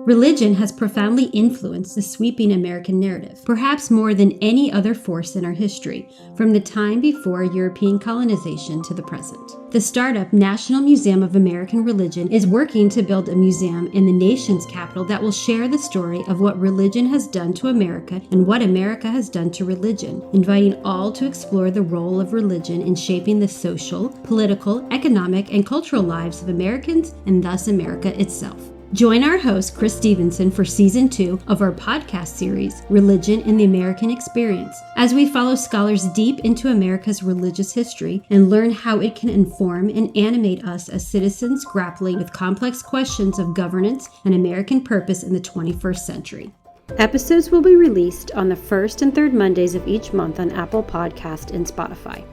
Religion has profoundly influenced the sweeping American narrative, perhaps more than any other force in our history, from the time before European colonization to the present. The startup National Museum of American Religion is working to build a museum in the nation's capital that will share the story of what religion has done to America and what America has done to religion, inviting all to explore the role of religion in shaping the social, political, economic, and cultural lives of Americans and thus America itself. Join our host, Chris Stevenson, for Season 2 of our podcast series, Religion in the American Experience, as we follow scholars deep into America's religious history and learn how it can inform and animate us as citizens grappling with complex questions of governance and American purpose in the 21st century. Episodes will be released on the first and third Mondays of each month on Apple Podcast and Spotify.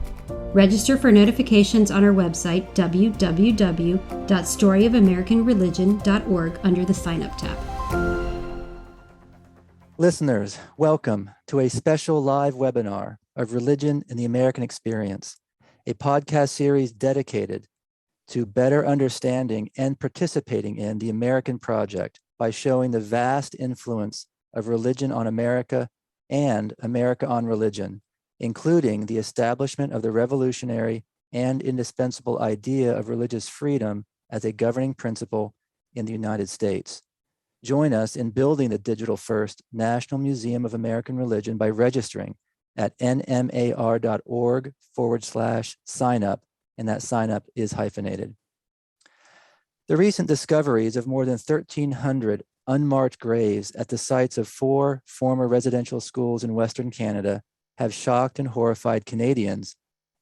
Register for notifications on our website, www.storyofamericanreligion.org, under the Sign Up tab. Listeners, welcome to a special live webinar of Religion in the American Experience, a podcast series dedicated to better understanding and participating in the American project by showing the vast influence of religion on America and America on religion, including the establishment of the revolutionary and indispensable idea of religious freedom as a governing principle in the United States. Join us in building the digital-first National Museum of American Religion by registering at nmar.org/signup, and that sign-up is hyphenated. The recent discoveries of more than 1,300 unmarked graves at the sites of 4 former residential schools in Western Canada have shocked and horrified Canadians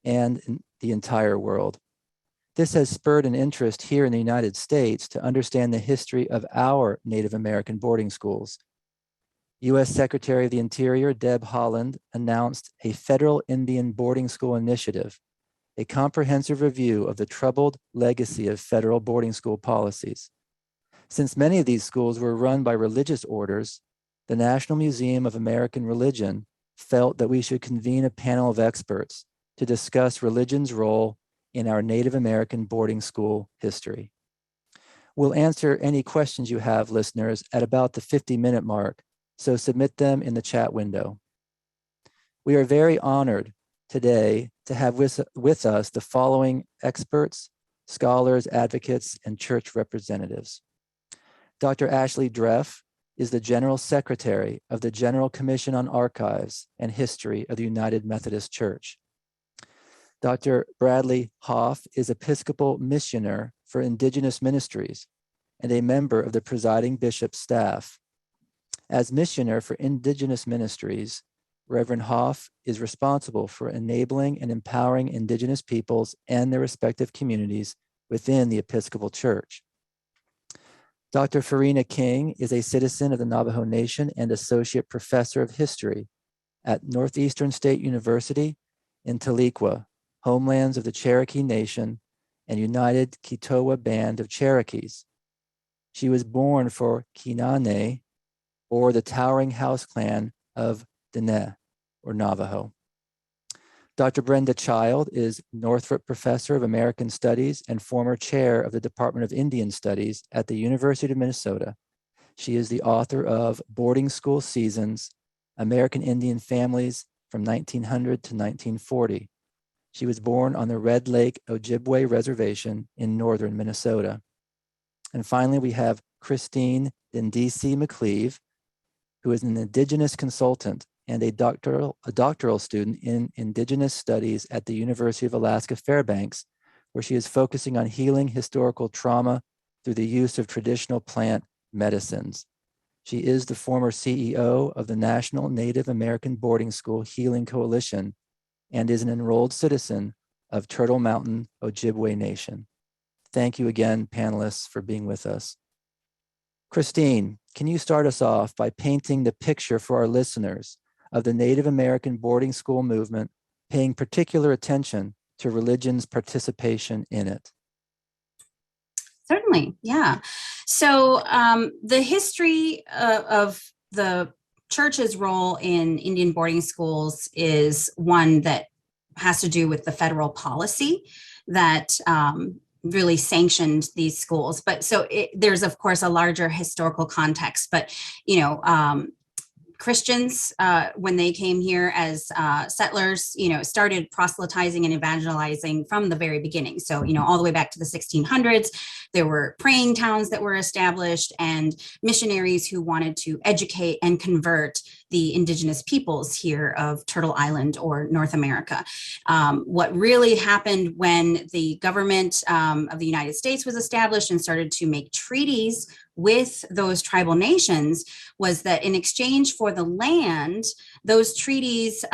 and the entire world. This has spurred an interest here in the United States to understand the history of our Native American boarding schools. U.S. Secretary of the Interior Deb Haaland announced a federal Indian boarding school initiative, a comprehensive review of the troubled legacy of federal boarding school policies. Since many of these schools were run by religious orders, the National Museum of American Religion felt that we should convene a panel of experts to discuss religion's role in our Native American boarding school history. We'll answer any questions you have, listeners, at about the 50-minute mark, so submit them in the chat window. We are very honored today to have with us the following experts, scholars, advocates, and church representatives. Dr. Ashley Dreff is the General Secretary of the General Commission on Archives and History of the United Methodist Church. Dr. Bradley Hoff is Episcopal Missioner for Indigenous Ministries and a member of the presiding bishop's staff. As Missioner for Indigenous Ministries, Reverend Hoff is responsible for enabling and empowering Indigenous peoples and their respective communities within the Episcopal Church. Dr. Farina King is a citizen of the Navajo Nation and Associate Professor of History at Northeastern State University in Tahlequah, homelands of the Cherokee Nation and United Kitowa Band of Cherokees. She was born for Kinane, or the Towering House Clan of Dene, or Navajo. Dr. Brenda Child is Northrop Professor of American Studies and former chair of the Department of Indian Studies at the University of Minnesota. She is the author of Boarding School Seasons, American Indian Families from 1900 to 1940. She was born on the Red Lake Ojibwe Reservation in northern Minnesota. And finally, we have Christine Dindisi McCleve, who is an Indigenous consultant and a doctoral student in Indigenous Studies at the University of Alaska Fairbanks, where she is focusing on healing historical trauma through the use of traditional plant medicines. She is the former CEO of the National Native American Boarding School Healing Coalition and is an enrolled citizen of Turtle Mountain Ojibwe Nation. Thank you again, panelists, for being with us. Christine, can you start us off by painting the picture for our listeners of the Native American boarding school movement, paying particular attention to religion's participation in it? Certainly, yeah. So the history of the church's role in Indian boarding schools is one that has to do with the federal policy that really sanctioned these schools. But so there's, of course, a larger historical context. But, Christians, when they came here as settlers, started proselytizing and evangelizing from the very beginning. So, all the way back to the 1600s, there were praying towns that were established and missionaries who wanted to educate and convert the indigenous peoples here of Turtle Island or North America. What really happened when the government of the United States was established and started to make treaties with those tribal nations was that in exchange for the land, those treaties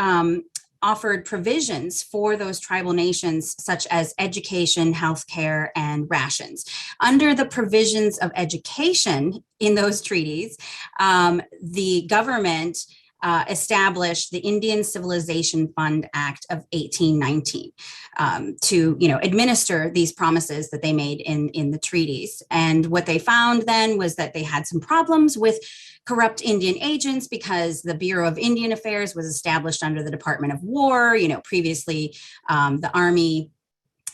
offered provisions for those tribal nations, such as education, healthcare, and rations. Under the provisions of education in those treaties, the government established the Indian Civilization Fund Act of 1819 to, administer these promises that they made in the treaties. And what they found then was that they had some problems with corrupt Indian agents because the Bureau of Indian Affairs was established under the Department of War. Previously, the Army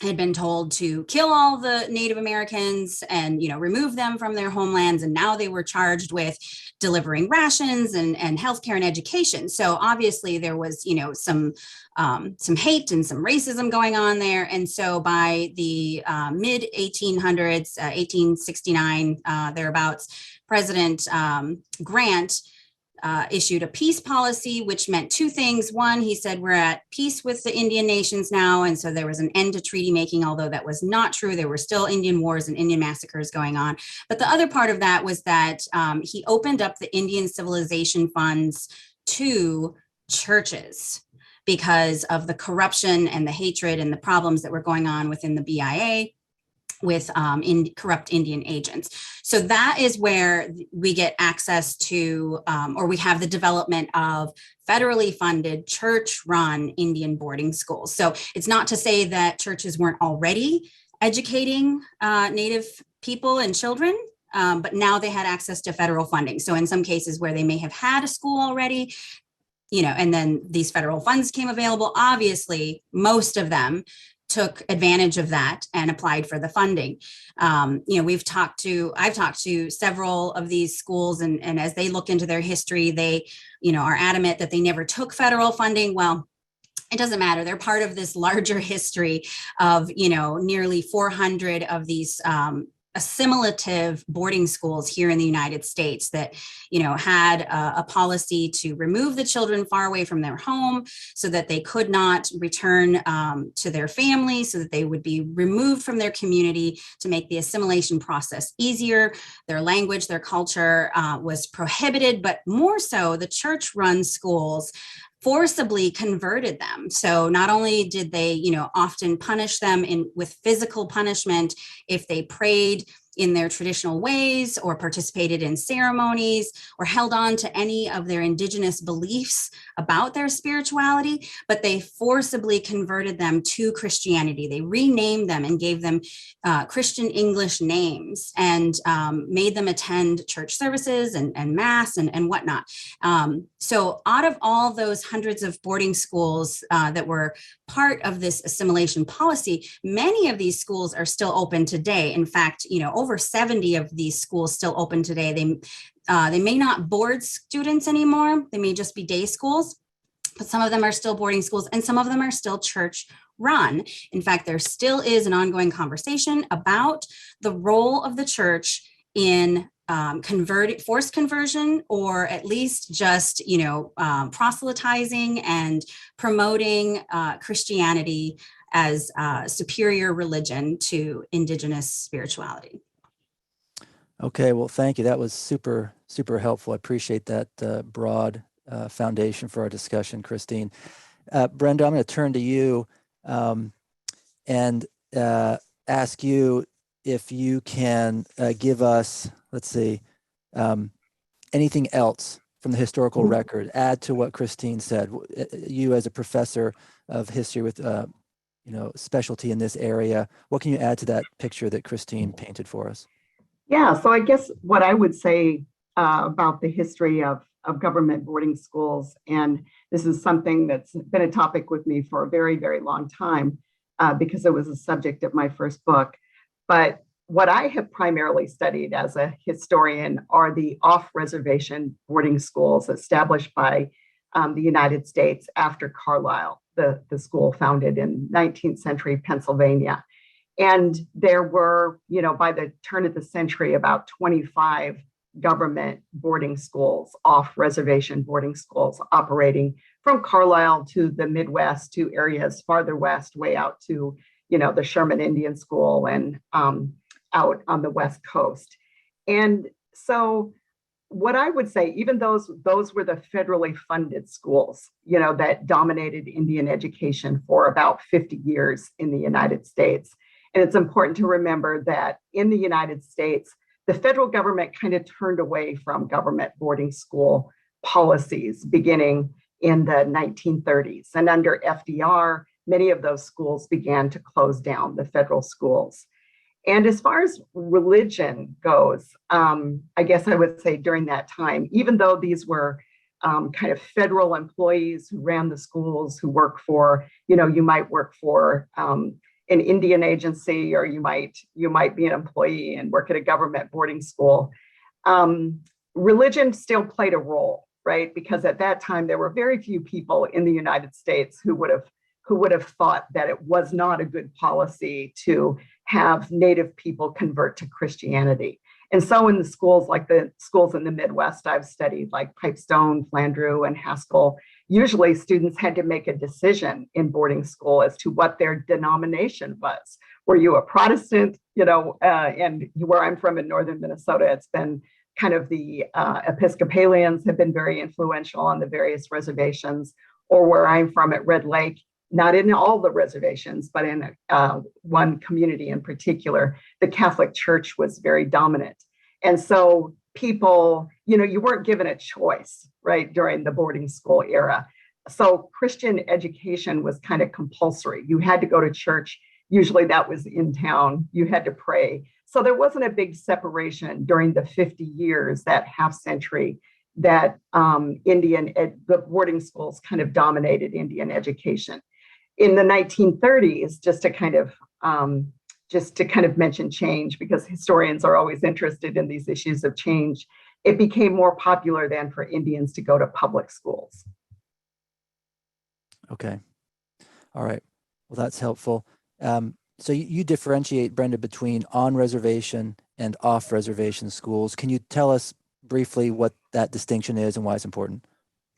had been told to kill all the Native Americans and, remove them from their homelands. And now they were charged with delivering rations and healthcare and education. So obviously there was, some hate and some racism going on there. And so by the mid 1800s, 1869, thereabouts, President Grant issued a peace policy, which meant two things. One, he said, we're at peace with the Indian nations now. And so there was an end to treaty making, although that was not true. There were still Indian wars and Indian massacres going on. But the other part of that was that he opened up the Indian civilization funds to churches because of the corruption and the hatred and the problems that were going on within the BIA with corrupt Indian agents. So that is where we get access to, or we have the development of federally funded church-run Indian boarding schools. So it's not to say that churches weren't already educating Native people and children, but now they had access to federal funding. So in some cases where they may have had a school already, and then these federal funds came available, obviously most of them took advantage of that and applied for the funding. I've talked to several of these schools, and as they look into their history, they, are adamant that they never took federal funding. Well, it doesn't matter. They're part of this larger history of, nearly 400 of these assimilative boarding schools here in the United States that, had a policy to remove the children far away from their home so that they could not return to their family, so that they would be removed from their community to make the assimilation process easier. Their language, their culture was prohibited, but more so the church-run schools forcibly converted them. So not only did they, often punish them with physical punishment if they prayed in their traditional ways or participated in ceremonies or held on to any of their indigenous beliefs about their spirituality, but they forcibly converted them to Christianity. They renamed them and gave them Christian English names and made them attend church services and mass and whatnot. So out of all those hundreds of boarding schools that were part of this assimilation policy, many of these schools are still open today. In fact, over 70 of these schools still open today. They may not board students anymore. They may just be day schools, but some of them are still boarding schools and some of them are still church run. In fact, there still is an ongoing conversation about the role of the church in forced conversion, or at least just, proselytizing and promoting Christianity as superior religion to indigenous spirituality. Okay, well, thank you. That was super, super helpful. I appreciate that broad foundation for our discussion, Christine. Brenda, I'm going to turn to you and ask you if you can give us, let's see, anything else from the historical record, add to what Christine said. You as a professor of history with, specialty in this area, what can you add to that picture that Christine painted for us? Yeah, so I guess what I would say about the history of government boarding schools, and this is something that's been a topic with me for a very, very long time because it was a subject of my first book. But what I have primarily studied as a historian are the off-reservation boarding schools established by the United States after Carlisle, the school founded in 19th century Pennsylvania. And there were, by the turn of the century, about 25 government boarding schools, off-reservation boarding schools operating from Carlisle to the Midwest to areas farther west, way out to, the Sherman Indian School and out on the West Coast. And so what I would say, even those were the federally funded schools, that dominated Indian education for about 50 years in the United States. And it's important to remember that in the United States, the federal government kind of turned away from government boarding school policies beginning in the 1930s. And under FDR, many of those schools began to close down, the federal schools. And as far as religion goes, I guess I would say during that time, even though these were kind of federal employees who ran the schools, who work for, you might work for an Indian agency, or you might be an employee and work at a government boarding school. Religion still played a role, right? Because at that time there were very few people in the United States who would have thought that it was not a good policy to have Native people convert to Christianity. And so in the schools, like the schools in the Midwest I've studied, like Pipestone, Flandreau, and Haskell, usually students had to make a decision in boarding school as to what their denomination was. Were you a Protestant, and where I'm from in northern Minnesota, it's been kind of the Episcopalians have been very influential on the various reservations, or where I'm from at Red Lake, not in all the reservations, but in one community in particular, the Catholic Church was very dominant. And so people, you weren't given a choice, right, during the boarding school era. So Christian education was kind of compulsory. You had to go to church. Usually that was in town. You had to pray. So there wasn't a big separation during the 50 years, that half century, that the boarding schools kind of dominated Indian education. In the 1930s, just to kind of mention change, because historians are always interested in these issues of change, it became more popular then for Indians to go to public schools. Okay. All right. Well, that's helpful. So you differentiate, Brenda, between on-reservation and off-reservation schools. Can you tell us briefly what that distinction is and why it's important?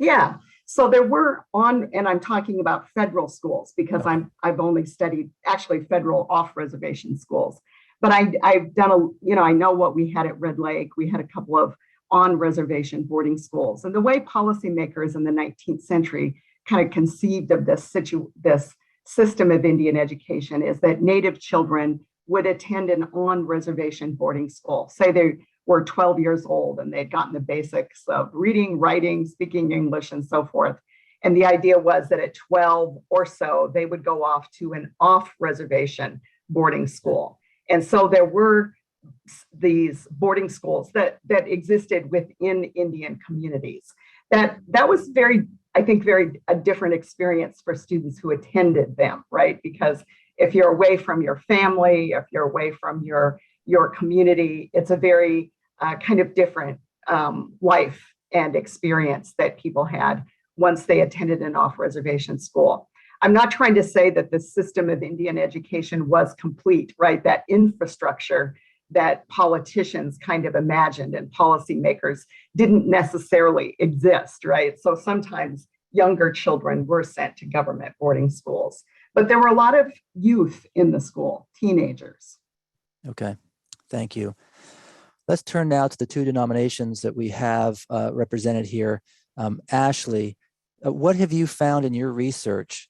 Yeah. So there were and I'm talking about federal schools because I've only studied actually federal off-reservation schools. But I've done I know what we had at Red Lake. We had a couple of on-reservation boarding schools. And the way policymakers in the 19th century kind of conceived of this system of Indian education is that Native children would attend an on-reservation boarding school. Say they were 12 years old and they'd gotten the basics of reading, writing, speaking English, and so forth. And the idea was that at 12 or so, they would go off to an off-reservation boarding school. And so there were these boarding schools that existed within Indian communities. That was a different experience for students who attended them, right? Because if you're away from your family, if you're away from your community, it's a very kind of different life and experience that people had once they attended an off-reservation school. I'm not trying to say that the system of Indian education was complete, right? That infrastructure that politicians kind of imagined and policymakers didn't necessarily exist, right? So sometimes younger children were sent to government boarding schools, but there were a lot of youth in the school, teenagers. Okay, thank you. Let's turn now to the two denominations that we have represented here. Ashley, what have you found in your research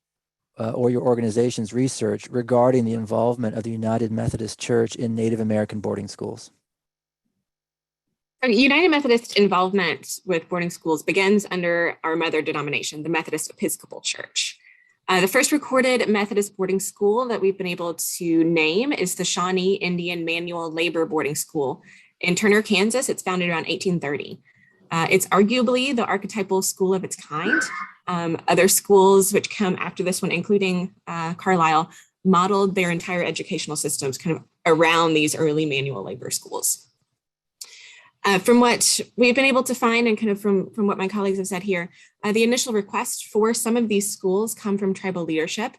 or your organization's research regarding the involvement of the United Methodist Church in Native American boarding schools? United Methodist involvement with boarding schools begins under our mother denomination, the Methodist Episcopal Church. The first recorded Methodist boarding school that we've been able to name is the Shawnee Indian Manual Labor Boarding School in Turner, Kansas. It's founded around 1830. It's arguably the archetypal school of its kind. Other schools which come after this one, including Carlisle, modeled their entire educational systems kind of around these early manual labor schools. From what we've been able to find and kind of from what my colleagues have said here, the initial request for some of these schools come from tribal leadership,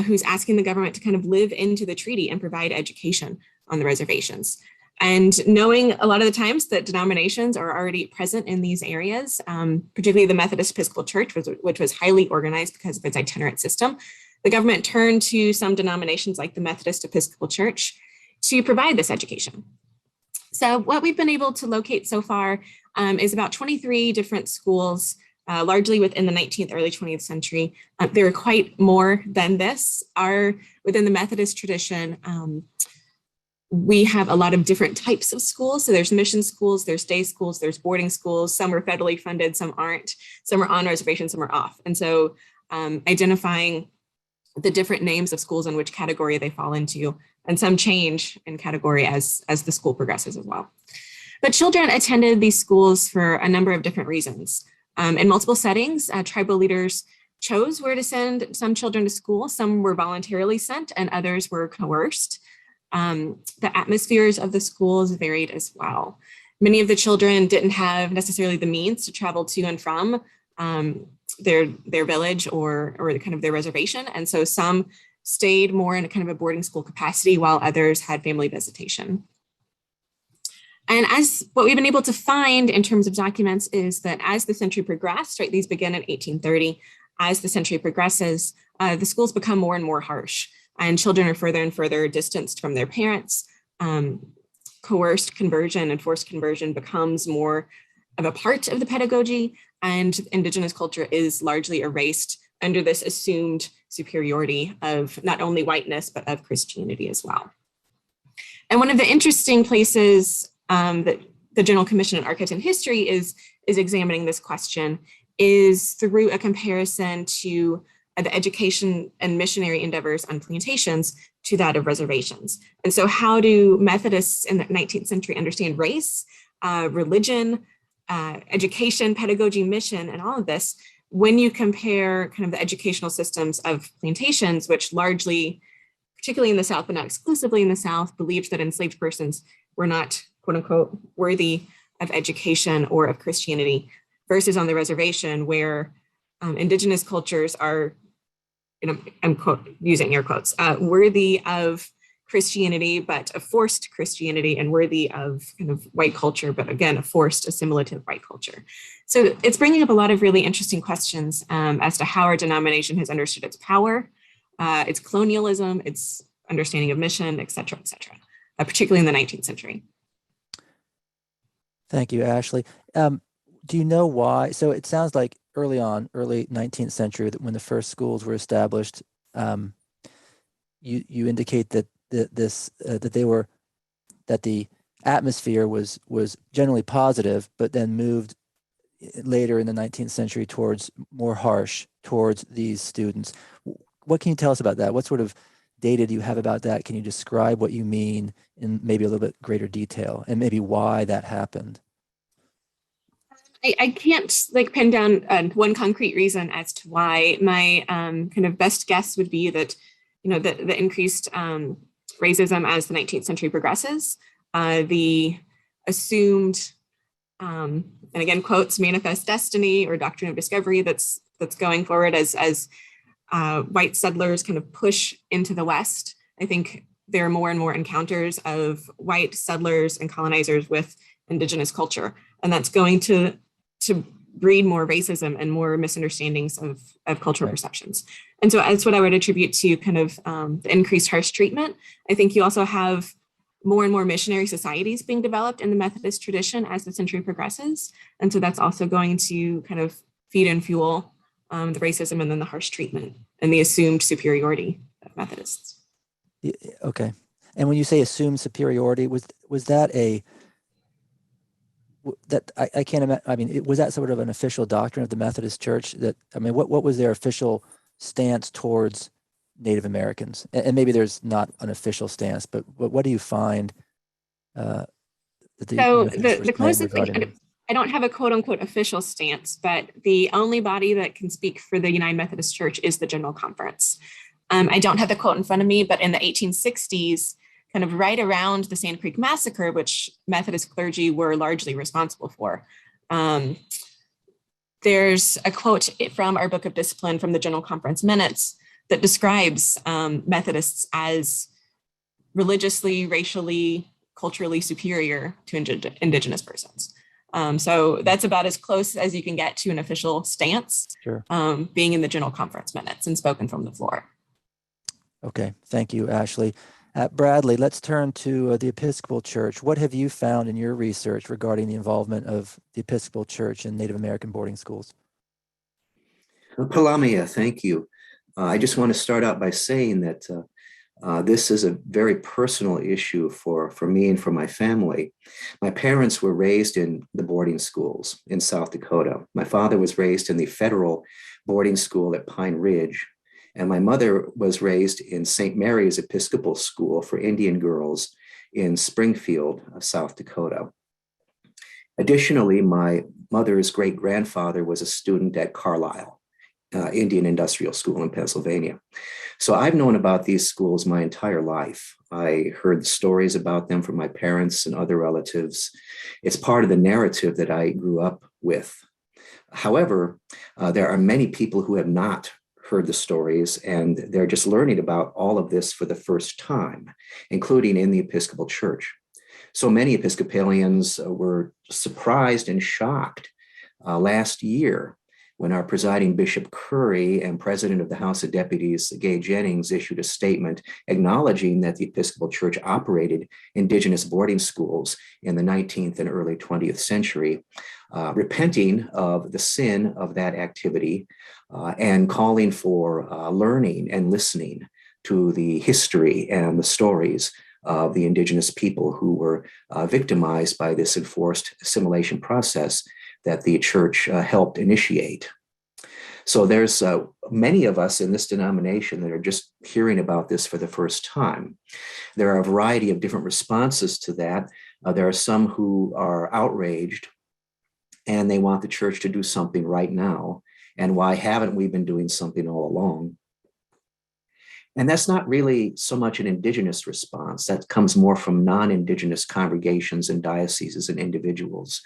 who's asking the government to kind of live into the treaty and provide education on the reservations. And knowing a lot of the times that denominations are already present in these areas, particularly the Methodist Episcopal Church, which was highly organized because of its itinerant system, the government turned to some denominations like the Methodist Episcopal Church to provide this education. So what we've been able to locate so far is about 23 different schools, largely within the 19th, early 20th century. There are quite more than this. Within the Methodist tradition, we have a lot of different types of schools. So there's mission schools, there's day schools, there's boarding schools. Some are federally funded, some aren't. Some are on reservation, some are off. And so identifying the different names of schools and which category they fall into, and some change in category as the school progresses as well. But children attended these schools for a number of different reasons. In multiple settings, tribal leaders chose where to send some children to school. Some were voluntarily sent and others were coerced. The atmospheres of the schools varied as well. Many of the children didn't have necessarily the means to travel to and from their village or kind of their reservation. And so some stayed more in a kind of a boarding school capacity while others had family visitation. And as what we've been able to find in terms of documents is that as the century progressed, right, these begin in 1830, as the century progresses, the schools become more and more harsh. And children are further and further distanced from their parents. Coerced conversion and forced conversion becomes more of a part of the pedagogy, and Indigenous culture is largely erased under this assumed superiority of not only whiteness, but of Christianity as well. And one of the interesting places that the General Commission on Archives and History is examining this question is through a comparison to the education and missionary endeavors on plantations to that of reservations. And so how do Methodists in the 19th century understand race, religion, education, pedagogy, mission, and all of this when you compare kind of the educational systems of plantations, which largely, particularly in the South, but not exclusively in the South, believed that enslaved persons were not, quote unquote, worthy of education or of Christianity, versus on the reservation where Indigenous cultures are, I'm using air quotes, worthy of Christianity, but a forced Christianity, and worthy of kind of white culture, but again, a forced assimilative white culture. So it's bringing up a lot of really interesting questions as to how our denomination has understood its power, its colonialism, its understanding of mission, et cetera, particularly in the 19th century. Thank you, Ashley. Do you know why? So it sounds like early 19th century, that when the first schools were established, you indicate that the atmosphere was generally positive, but then moved later in the 19th century towards more harsh towards these students. What can you tell us about that? What sort of data do you have about that? Can you describe what you mean in maybe a little bit greater detail, and maybe why that happened? I can't pin down one concrete reason as to why. My kind of best guess would be that, the increased racism as the 19th century progresses, the assumed, and again, quotes, manifest destiny or doctrine of discovery that's going forward as white settlers kind of push into the West. I think there are more and more encounters of white settlers and colonizers with Indigenous culture, and that's going to breed more racism and more misunderstandings of cultural perceptions. And so that's what I would attribute to kind of the increased harsh treatment. I think you also have more and more missionary societies being developed in the Methodist tradition as the century progresses. And so that's also going to kind of feed and fuel the racism and then the harsh treatment and the assumed superiority of Methodists. Okay. And when you say assumed superiority, was that I can't imagine. I mean, was that sort of an official doctrine of the Methodist Church? What was their official stance towards Native Americans? And maybe there's not an official stance, but what do you find? The closest thing, I don't have a quote unquote official stance, but the only body that can speak for the United Methodist Church is the General Conference. I don't have the quote in front of me, but in the 1860s, kind of right around the Sand Creek Massacre, which Methodist clergy were largely responsible for. There's a quote from our Book of Discipline from the General Conference Minutes that describes Methodists as religiously, racially, culturally superior to Indigenous persons. So that's about as close as you can get to an official stance, Sure. Being in the General Conference Minutes and spoken from the floor. Okay, thank you, Ashley. Bradley, let's turn to the Episcopal Church. What have you found in your research regarding the involvement of the Episcopal Church in Native American boarding schools? Palamia, thank you. I just want to start out by saying that this is a very personal issue for me and for my family. My parents were raised in the boarding schools in South Dakota. My father was raised in the federal boarding school at Pine Ridge, and my mother was raised in St. Mary's Episcopal School for Indian girls in Springfield, South Dakota. Additionally, my mother's great-grandfather was a student at Carlisle, Indian Industrial School in Pennsylvania. So I've known about these schools my entire life. I heard stories about them from my parents and other relatives. It's part of the narrative that I grew up with. However, there are many people who have not heard the stories, and they're just learning about all of this for the first time, including in the Episcopal Church. So many Episcopalians were surprised and shocked last year when our presiding Bishop Curry and President of the House of Deputies, Gay Jennings, issued a statement acknowledging that the Episcopal Church operated Indigenous boarding schools in the 19th and early 20th century, repenting of the sin of that activity and calling for learning and listening to the history and the stories of the Indigenous people who were victimized by this enforced assimilation process that the church helped initiate. So there's many of us in this denomination that are just hearing about this for the first time. There are a variety of different responses to that. There are some who are outraged and they want the church to do something right now. And why haven't we been doing something all along? And that's not really so much an Indigenous response. That comes more from non-Indigenous congregations and dioceses and individuals.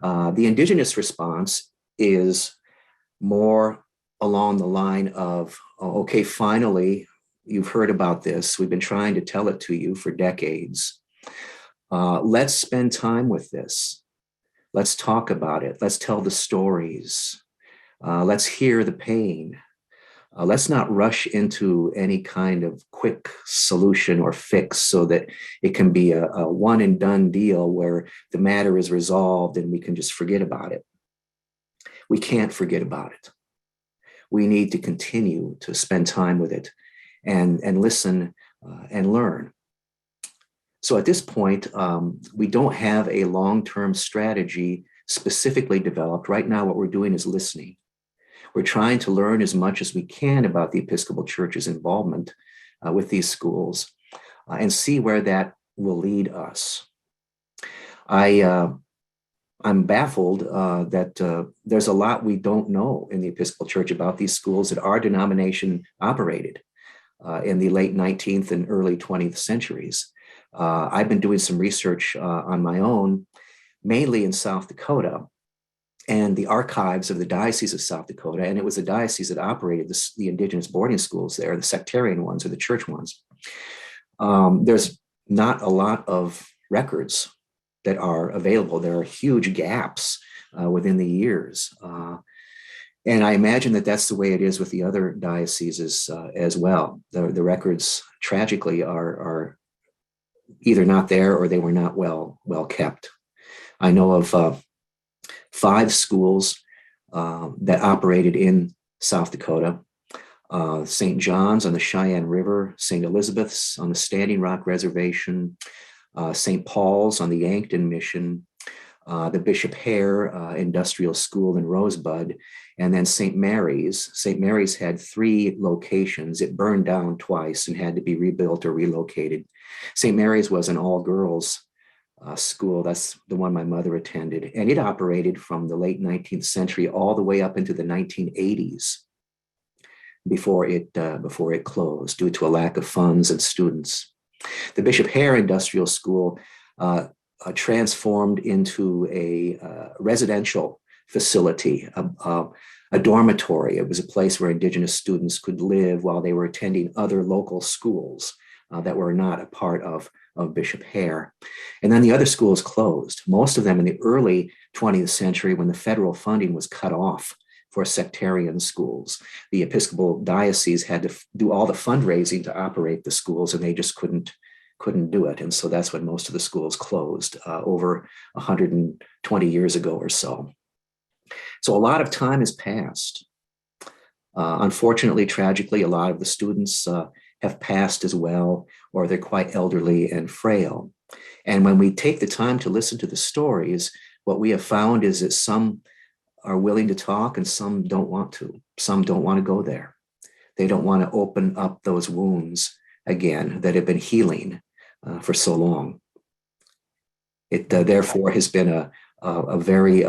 The Indigenous response is more along the line of, okay, finally, you've heard about this. We've been trying to tell it to you for decades. Let's spend time with this. Let's talk about it. Let's tell the stories. Let's hear the pain. Let's not rush into any kind of quick solution or fix so that it can be a one and done deal where the matter is resolved and we can just forget about it. We can't forget about it. We need to continue to spend time with it and listen and learn. So at this point, we don't have a long-term strategy specifically developed. Right now, what we're doing is listening. We're trying to learn as much as we can about the Episcopal Church's involvement with these schools and see where that will lead us. I'm baffled that there's a lot we don't know in the Episcopal Church about these schools that our denomination operated in the late 19th and early 20th centuries. I've been doing some research on my own, mainly in South Dakota, and the archives of the Diocese of South Dakota. And it was the diocese that operated the Indigenous boarding schools there, the sectarian ones or the church ones. There's not a lot of records that are available. There are huge gaps within the years. And I imagine that that's the way it is with the other dioceses as well. The records tragically are either not there or they were not well kept. I know of 5 schools that operated in South Dakota: St. John's on the Cheyenne River, St. Elizabeth's on the Standing Rock Reservation, St. Paul's on the Yankton Mission, the Bishop Hare Industrial School in Rosebud, and then St. Mary's. St. Mary's had 3 locations. It burned down twice and had to be rebuilt or relocated. St. Mary's was an all-girls school. That's the one my mother attended. And it operated from the late 19th century all the way up into the 1980s before it closed due to a lack of funds and students. The Bishop Hare Industrial School transformed into a residential facility, a dormitory. It was a place where Indigenous students could live while they were attending other local schools that were not a part of Bishop Hare. And then the other schools closed, most of them in the early 20th century when the federal funding was cut off for sectarian schools. The Episcopal diocese had to do all the fundraising to operate the schools, and they just couldn't do it. And so that's when most of the schools closed over 120 years ago or so. So a lot of time has passed. Unfortunately, tragically, a lot of the students have passed as well, or they're quite elderly and frail. And when we take the time to listen to the stories, what we have found is that some are willing to talk and some don't want to. Some don't want to go there. They don't want to open up those wounds again that have been healing for so long. It therefore has been a very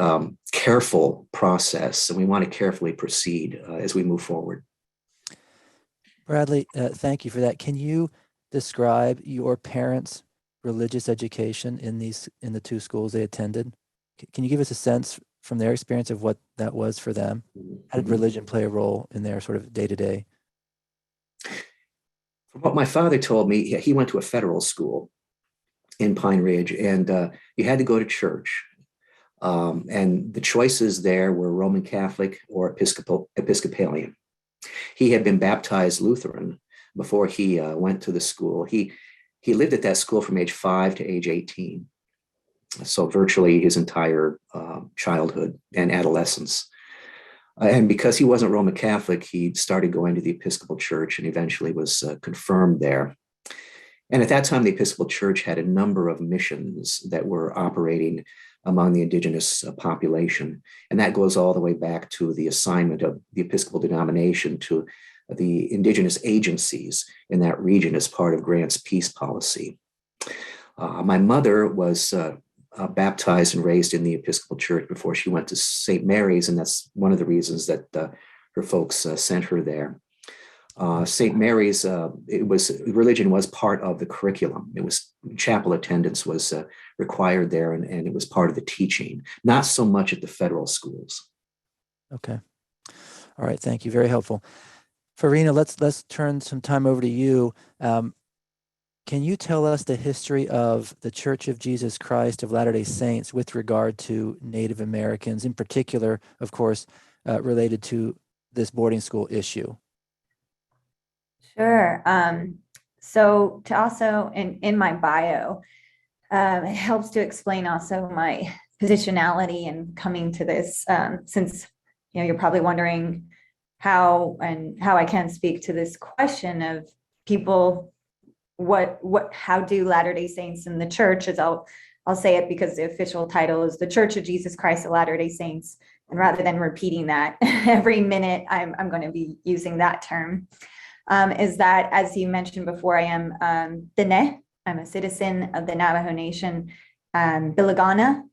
careful process, and we want to carefully proceed as we move forward. Bradley, thank you for that. Can you describe your parents' religious education in the two schools they attended? Can you give us a sense from their experience of what that was for them? How did religion play a role in their sort of day-to-day? From what my father told me, he went to a federal school in Pine Ridge, and you had to go to church. And the choices there were Roman Catholic or Episcopalian. He had been baptized Lutheran before he went to the school. He lived at that school from age 5 to age 18. So virtually his entire childhood and adolescence. And because he wasn't Roman Catholic, he started going to the Episcopal Church and eventually was confirmed there. And at that time, the Episcopal Church had a number of missions that were operating among the Indigenous population. And that goes all the way back to the assignment of the Episcopal denomination to the Indigenous agencies in that region as part of Grant's peace policy. My mother was baptized and raised in the Episcopal Church before she went to St. Mary's, and that's one of the reasons that her folks sent her there. St. Mary's, religion was part of the curriculum. It was chapel attendance was required there, and it was part of the teaching. Not so much at the federal schools. Okay, all right, thank you. Very helpful. Farina, let's turn some time over to you. Can you tell us the history of the Church of Jesus Christ of Latter-day Saints with regard to Native Americans, in particular, of course, related to this boarding school issue? Sure. So to also in my bio, it helps to explain also my positionality in coming to this, since you're probably wondering how I can speak to this question of people. How do Latter-day Saints in the church, as I'll say it because the official title is the Church of Jesus Christ of Latter-day Saints. And rather than repeating that every minute, I'm going to be using that term. Is that, as you mentioned before, I am Dene. I'm a citizen of the Navajo Nation, Bilagana,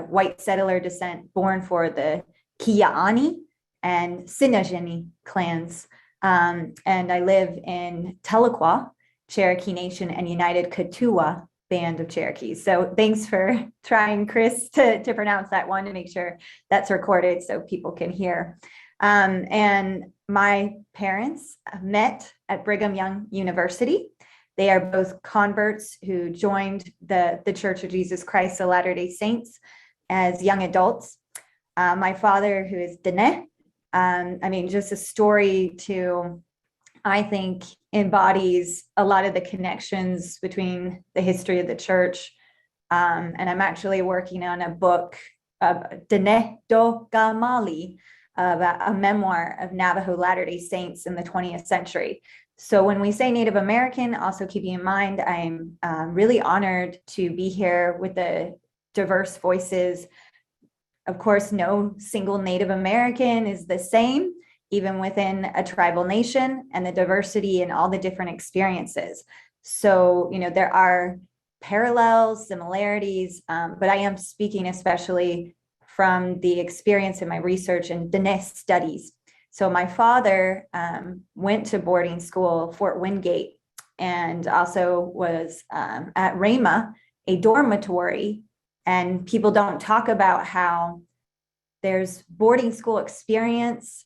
white settler descent, born for the Kia'ani and Sinajeni clans. And I live in Tahlequah, Cherokee Nation, and United Kituwa Band of Cherokees. So thanks for trying, Chris, to pronounce that one, to make sure that's recorded so people can hear. And my parents met at Brigham Young University. They are both converts who joined the Church of Jesus Christ of Latter-day Saints as young adults. My father, who is Dene, just a story to, I think, embodies a lot of the connections between the history of the church. And I'm actually working on a book of Dene Do Gamali, a memoir of Navajo Latter-day Saints in the 20th century. So when we say Native American, also keeping in mind, I'm really honored to be here with the diverse voices. Of course, no single Native American is the same, even within a tribal nation, and the diversity and all the different experiences. So, there are parallels, similarities, but I am speaking especially from the experience in my research and Dene studies. So my father went to boarding school, Fort Wingate, and also was at Rhema, a dormitory. And people don't talk about how there's boarding school experience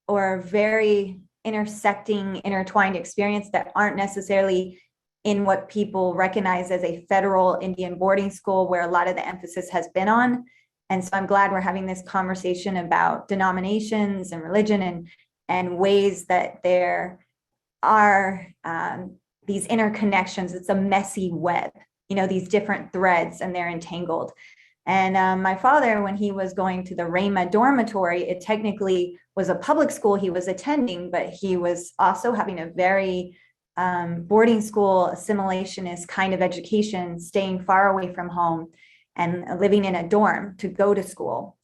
or very intersecting, intertwined experience that aren't necessarily in what people recognize as a federal Indian boarding school, where a lot of the emphasis has been on. And so I'm glad we're having this conversation about denominations and religion and ways that there are these interconnections. It's a messy web, these different threads, and they're entangled. And my father, when he was going to the Rhema dormitory, it technically was a public school he was attending, but he was also having a very boarding school assimilationist kind of education, staying far away from home and living in a dorm to go to school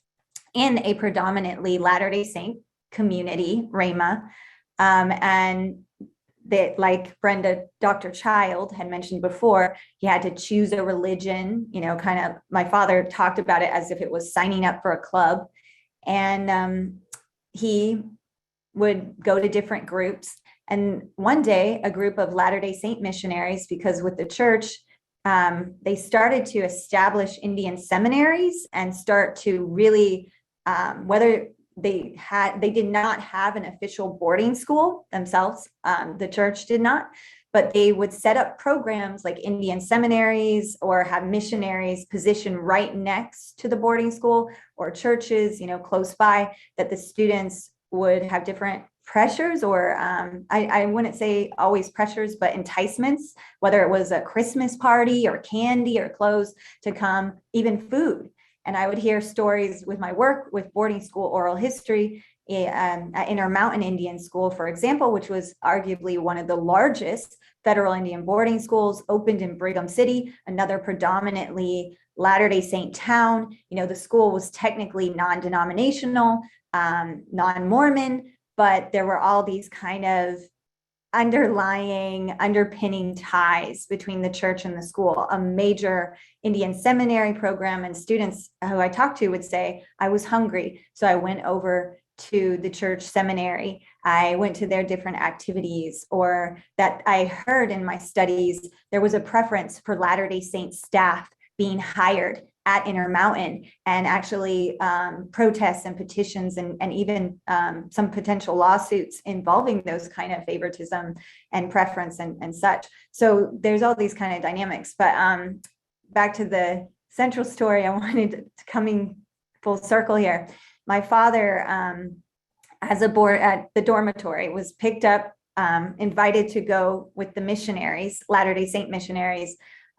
in a predominantly Latter-day Saint community, Rhema. And that, like Brenda, Dr. Child had mentioned before, he had to choose a religion, kind of, my father talked about it as if it was signing up for a club. And he would go to different groups. And one day, a group of Latter-day Saint missionaries, because with the church, they started to establish Indian seminaries and start to really, whether they did not have an official boarding school themselves. The church did not, but they would set up programs like Indian seminaries or have missionaries positioned right next to the boarding school or churches, close by, that the students would have different pressures or I wouldn't say always pressures, but enticements, whether it was a Christmas party or candy or clothes to come, even food. And I would hear stories with my work with boarding school oral history at Intermountain Indian School, for example, which was arguably one of the largest federal Indian boarding schools, opened in Brigham City, another predominantly Latter-day Saint town. The school was technically non-denominational, non-Mormon, but there were all these kind of underpinning ties between the church and the school. A major Indian seminary program, and students who I talked to would say, I was hungry, so I went over to the church seminary. I went to their different activities, or that I heard in my studies, there was a preference for Latter-day Saint staff being hired at Intermountain, and actually protests and petitions and even some potential lawsuits involving those kind of favoritism and preference and such. So there's all these kind of dynamics. But back to the central story, I wanted to coming full circle here. My father, as a board at the dormitory, was picked up, invited to go with the missionaries, Latter-day Saint missionaries,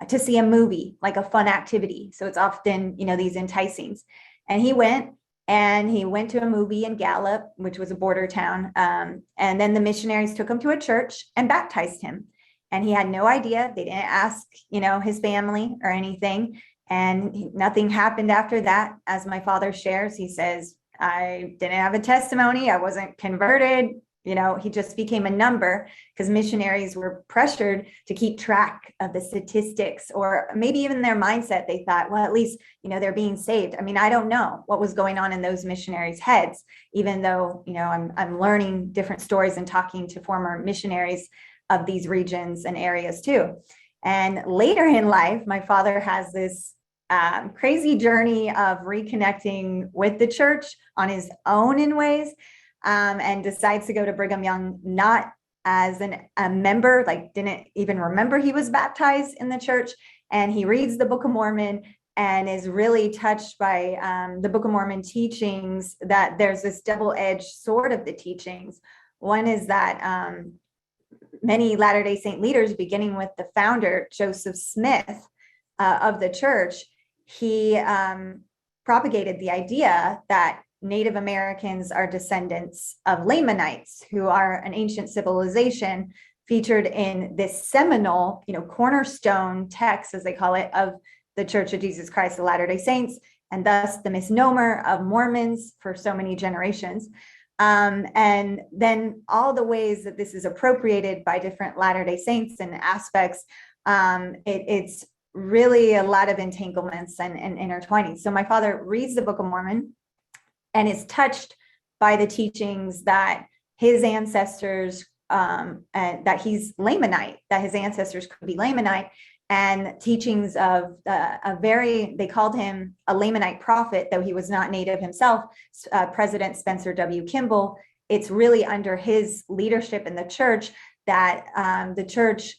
to see a movie, like a fun activity. So it's often, these enticings. And he went to a movie in Gallup, which was a border town. And then the missionaries took him to a church and baptized him. And he had no idea. They didn't ask, his family or anything. And nothing happened after that. As my father shares, he says, I didn't have a testimony. I wasn't converted. He just became a number because missionaries were pressured to keep track of the statistics, or maybe even their mindset. They thought, well, at least, they're being saved. I mean, I don't know what was going on in those missionaries' heads, even though, I'm learning different stories and talking to former missionaries of these regions and areas too. And later in life, my father has this crazy journey of reconnecting with the church on his own in ways. And decides to go to Brigham Young, not as a member, like didn't even remember he was baptized in the church. And he reads the Book of Mormon and is really touched by the Book of Mormon teachings, that there's this double-edged sword of the teachings. One is that many Latter-day Saint leaders, beginning with the founder, Joseph Smith of the church, he propagated the idea that Native Americans are descendants of Lamanites, who are an ancient civilization featured in this seminal, cornerstone text, as they call it, of the Church of Jesus Christ of Latter-day Saints, and thus the misnomer of Mormons for so many generations. And then all the ways that this is appropriated by different Latter-day Saints and aspects, it's really a lot of entanglements and intertwining. So my father reads the Book of Mormon and is touched by the teachings that his ancestors and that he's Lamanite, that his ancestors could be Lamanite, and teachings of they called him a Lamanite prophet, though he was not native himself, President Spencer W. Kimball. It's really under his leadership in the church that the church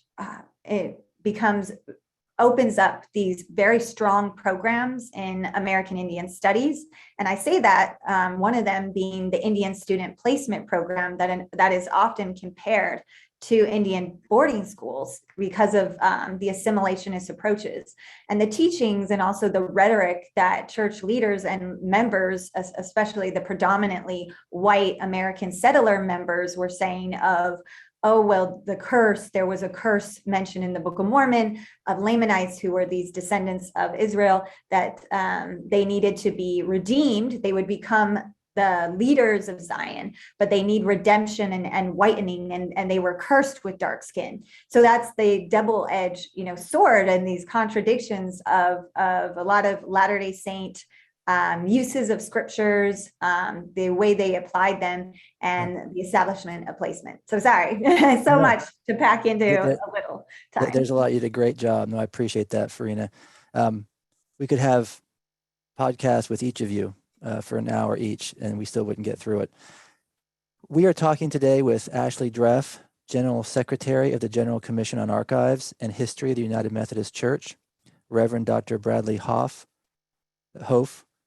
opens up these very strong programs in American Indian studies. And I say that one of them being the Indian Student Placement Program that is often compared to Indian boarding schools because of the assimilationist approaches and the teachings, and also the rhetoric that church leaders and members, especially the predominantly white American settler members, were saying of, oh, well, there was a curse mentioned in the Book of Mormon of Lamanites, who were these descendants of Israel, that they needed to be redeemed. They would become the leaders of Zion, but they need redemption and whitening, and they were cursed with dark skin. So that's the double-edged, sword, and these contradictions of a lot of Latter-day Saint uses of scriptures, the way they applied them, and the establishment of placement. So sorry, much to pack into a little time. There's a lot. You did a great job. No, I appreciate that, Farina. We could have podcasts with each of you for an hour each, and we still wouldn't get through it. We are talking today with Ashley Dreff, General Secretary of the General Commission on Archives and History of the United Methodist Church, Reverend Dr. Bradley Hoff,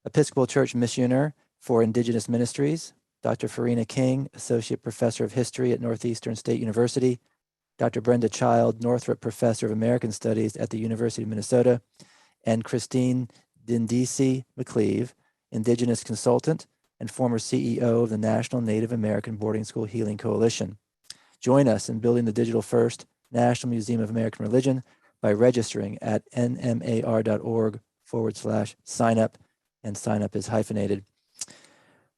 Episcopal Church Missioner for Indigenous Ministries, Dr. Farina King, Associate Professor of History at Northeastern State University, Dr. Brenda Child, Northrop Professor of American Studies at the University of Minnesota, and Christine Dindisi McCleve, Indigenous consultant and former CEO of the National Native American Boarding School Healing Coalition. Join us in building the digital first National Museum of American Religion by registering at nmar.org/sign up, and sign up is hyphenated.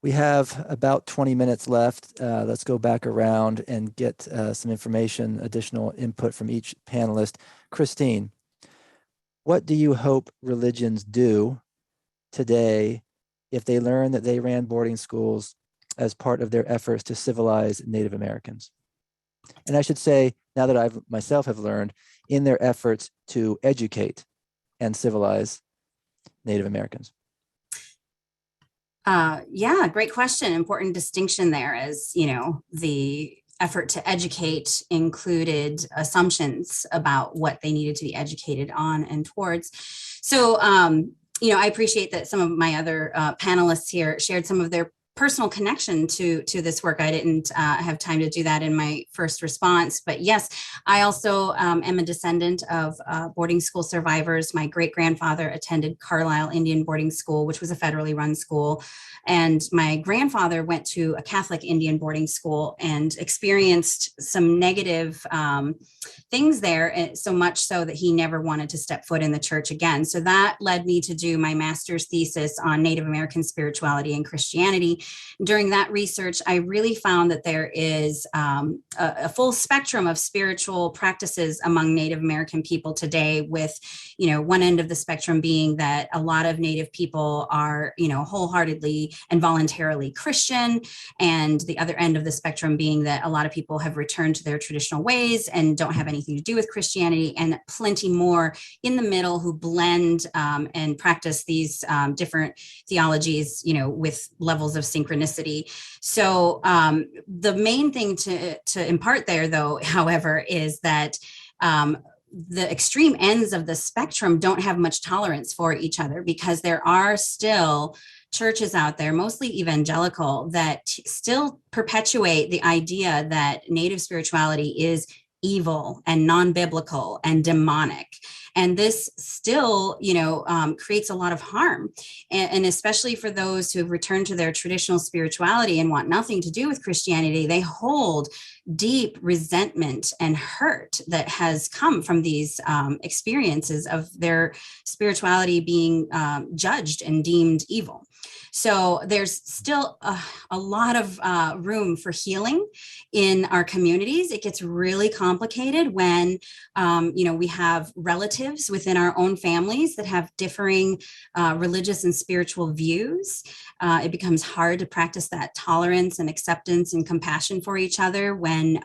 We have about 20 minutes left. Let's go back around and get some information, additional input from each panelist. Christine, what do you hope religions do today if they learn that they ran boarding schools as part of their efforts to civilize Native Americans? And I should say, now that I myself have learned, in their efforts to educate and civilize Native Americans. Great question. Important distinction there, as the effort to educate included assumptions about what they needed to be educated on and towards. So, I appreciate that some of my other panelists here shared some of their personal connection to this work. I didn't have time to do that in my first response, but yes, I also am a descendant of boarding school survivors. My great-grandfather attended Carlisle Indian Boarding School, which was a federally run school. And my grandfather went to a Catholic Indian boarding school and experienced some negative things there, so much so that he never wanted to step foot in the church again. So that led me to do my master's thesis on Native American spirituality and Christianity. During that research, I really found that there is a full spectrum of spiritual practices among Native American people today, with, one end of the spectrum being that a lot of Native people are, wholeheartedly and voluntarily Christian, and the other end of the spectrum being that a lot of people have returned to their traditional ways and don't have anything to do with Christianity, and plenty more in the middle who blend and practice these different theologies, with levels of synchronicity. So the main thing to impart there, though, however, is that the extreme ends of the spectrum don't have much tolerance for each other, because there are still churches out there, mostly evangelical, that still perpetuate the idea that Native spirituality is evil and non-biblical and demonic. And this still, creates a lot of harm. And especially for those who have returned to their traditional spirituality and want nothing to do with Christianity, they hold deep resentment and hurt that has come from these experiences of their spirituality being judged and deemed evil. So there's still a lot of room for healing in our communities. It gets really complicated when, we have relatives within our own families that have differing religious and spiritual views. It becomes hard to practice that tolerance and acceptance and compassion for each other when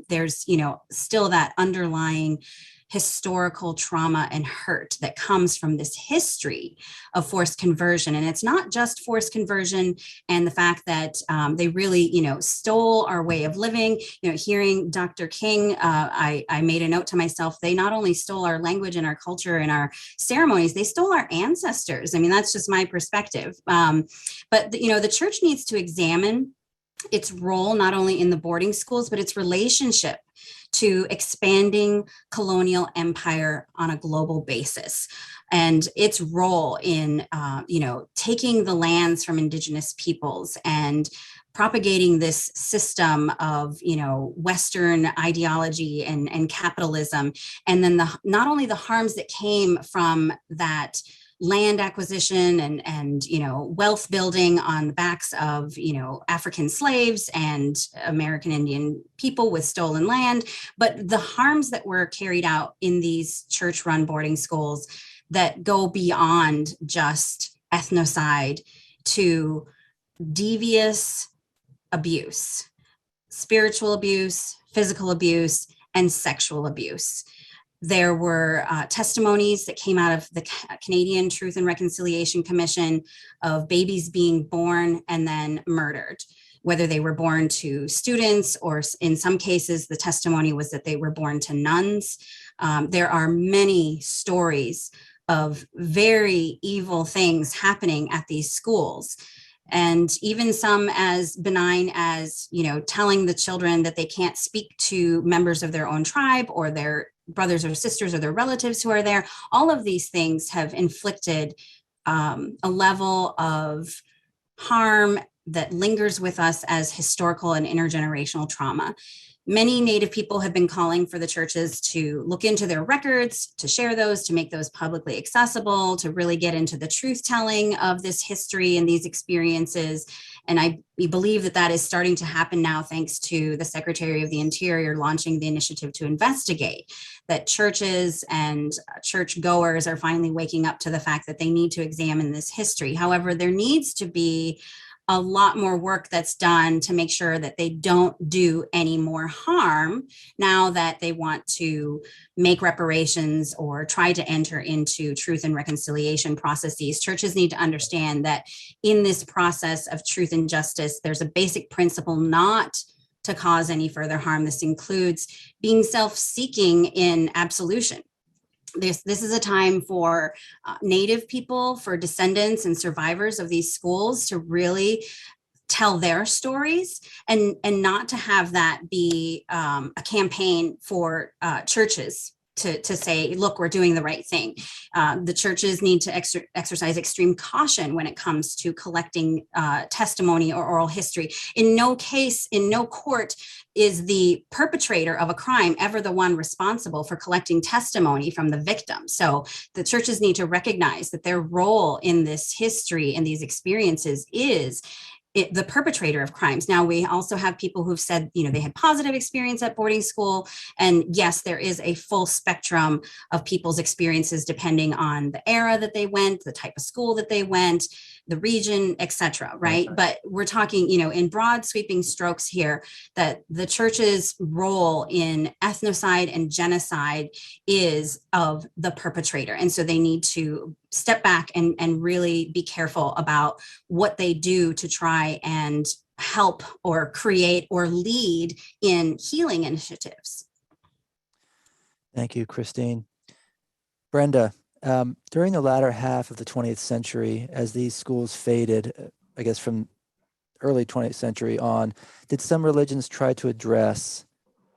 there's, still that underlying historical trauma and hurt that comes from this history of forced conversion. And it's not just forced conversion and the fact that they really, stole our way of living. Hearing Dr. King, I made a note to myself, they not only stole our language and our culture and our ceremonies, they stole our ancestors. I mean, that's just my perspective. But the church needs to examine its role, not only in the boarding schools, but its relationship to expanding colonial empire on a global basis, and its role in, taking the lands from Indigenous peoples and propagating this system of, Western ideology and capitalism, and then not only the harms that came from that land acquisition and wealth building on the backs of African slaves and American Indian people with stolen land, but the harms that were carried out in these church-run boarding schools that go beyond just ethnocide to devious abuse, spiritual abuse, physical abuse, and sexual abuse. There were testimonies that came out of the Canadian Truth and Reconciliation Commission of babies being born and then murdered, whether they were born to students or in some cases, the testimony was that they were born to nuns. There are many stories of very evil things happening at these schools. And even some as benign as, telling the children that they can't speak to members of their own tribe or their brothers or sisters or their relatives who are there. All of these things have inflicted a level of harm that lingers with us as historical and intergenerational trauma. Many Native people have been calling for the churches to look into their records, to share those, to make those publicly accessible, to really get into the truth telling of this history and these experiences. And we believe that is starting to happen now, thanks to the Secretary of the Interior launching the initiative to investigate, that churches and church goers are finally waking up to the fact that they need to examine this history. However, there needs to be a lot more work that's done to make sure that they don't do any more harm now that they want to make reparations or try to enter into truth and reconciliation processes. Churches need to understand that in this process of truth and justice, there's a basic principle not to cause any further harm. This includes being self-seeking in absolution. This is a time for Native people, for descendants and survivors of these schools to really tell their stories and not to have that be a campaign for churches to say, look, we're doing the right thing. The churches need to exercise extreme caution when it comes to collecting testimony or oral history. In no case, in no court, is the perpetrator of a crime ever the one responsible for collecting testimony from the victim. So the churches need to recognize that their role in this history and these experiences is the perpetrator of crimes. Now, we also have people who've said, they had positive experience at boarding school. And yes, there is a full spectrum of people's experiences depending on the era that they went, the type of school that they went, the region, et cetera, right? But we're talking, in broad sweeping strokes here, that the church's role in ethnocide and genocide is of the perpetrator. And so they need to step back and really be careful about what they do to try and help or create or lead in healing initiatives. Thank you, Christine. Brenda, during the latter half of the 20th century, as these schools faded, I guess from early 20th century on, did some religions try to address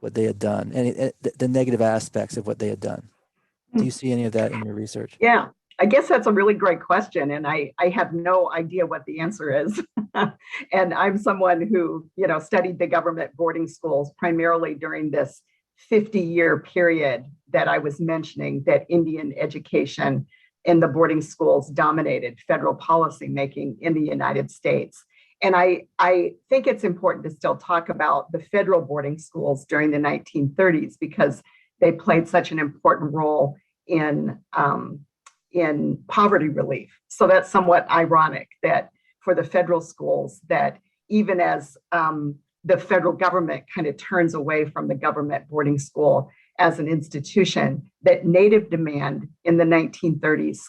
what they had done and the negative aspects of what they had done? Do you see any of that in your research? Yeah, I guess that's a really great question. And I have no idea what the answer is. And I'm someone who, studied the government boarding schools primarily during this 50-year period that I was mentioning that Indian education and the boarding schools dominated federal policymaking in the United States. And I think it's important to still talk about the federal boarding schools during the 1930s because they played such an important role in poverty relief. So that's somewhat ironic that for the federal schools, that even as the federal government kind of turns away from the government boarding school as an institution, that Native demand in the 1930s